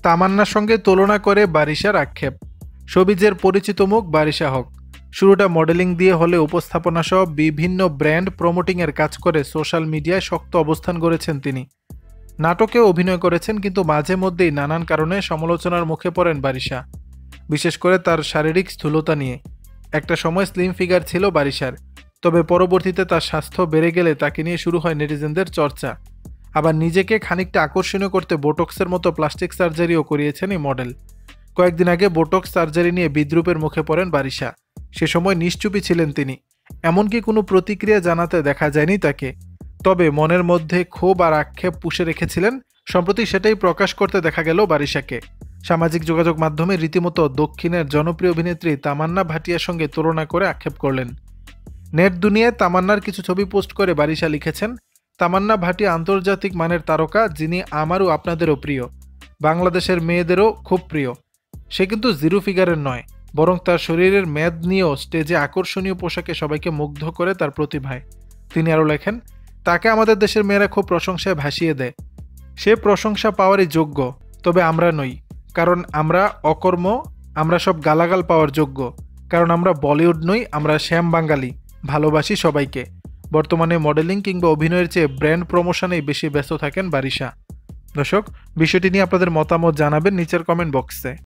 তামান্নার সঙ্গে তুলনা করে বারিশার আক্ষেপ। শোবিজের পরিচিত মুখ বারিশা হক। শুরুটা মডেলিং দিয়ে হলে উপস্থাপনা সহ বিভিন্ন ব্র্যান্ড প্রমোটিংয়ের কাজ করে সোশ্যাল মিডিয়ায় শক্ত অবস্থান গড়েছেন তিনি। নাটকেও অভিনয় করেছেন, কিন্তু মাঝে মধ্যেই নানান কারণে সমালোচনার মুখে পড়েন বারিশা, বিশেষ করে তার শারীরিক স্থূলতা নিয়ে। একটা সময় স্লিম ফিগার ছিল বারিশার, তবে পরবর্তীতে তার স্বাস্থ্য বেড়ে গেলে তাকে নিয়ে শুরু হয় নেটিজেনদের চর্চা। আবার নিজেকে খানিকটা আকর্ষণীয় করতে বোটক্সের মতো প্লাস্টিক সার্জারিও করিয়েছেন এই মডেল। কয়েকদিন আগে বোটক্স সার্জারি নিয়ে বিদ্রূপের মুখে পড়েন বারিশা। সে সময় নিশ্চুপই ছিলেন তিনি, এমনকি কোনো প্রতিক্রিয়া জানাতে দেখা যায়নি তাকে। তবে মনের মধ্যে ক্ষোভ আর আক্ষেপ পুষে রেখেছিলেন। সম্প্রতি সেটাই প্রকাশ করতে দেখা গেল বারিশাকে। সামাজিক যোগাযোগ মাধ্যমে রীতিমতো দক্ষিণের জনপ্রিয় অভিনেত্রী তামান্না ভাটিয়ার সঙ্গে তুলনা করে আক্ষেপ করলেন। নেট দুনিয়ায় তামান্নার কিছু ছবি পোস্ট করে বারিশা লিখেছেন, তামান্না ভাটিয়া আন্তর্জাতিক মানের তারকা, যিনি আমারও আপনাদেরও প্রিয়, বাংলাদেশের মেয়েদেরও খুব প্রিয়। সে কিন্তু জিরো ফিগারের নয়, বরং তার শরীরের মেদ নিয়েও স্টেজে আকর্ষণীয় পোশাকে সবাইকে মুগ্ধ করে তার প্রতিভায়। তিনি আরও লেখেন, তাকে আমাদের দেশের মেয়েরা খুব প্রশংসায় ভাসিয়ে দেয়। সে প্রশংসা পাওয়ারই যোগ্য, তবে আমরা নই, কারণ আমরা অকর্ম। আমরা সব গালাগাল পাওয়ার যোগ্য, কারণ আমরা বলিউড নই, আমরা শ্যাম বাঙালি। ভালোবাসি সবাইকে। বর্তমানে মডেলিং কিংবা অভিনয়ের চেয়ে ব্র্যান্ড প্রমোশনেই বেশি ব্যস্ত থাকেন বারিশা। দর্শক, বিষয়টি নিয়ে আপনাদের মতামত জানাবেন নিচের কমেন্ট বক্সে।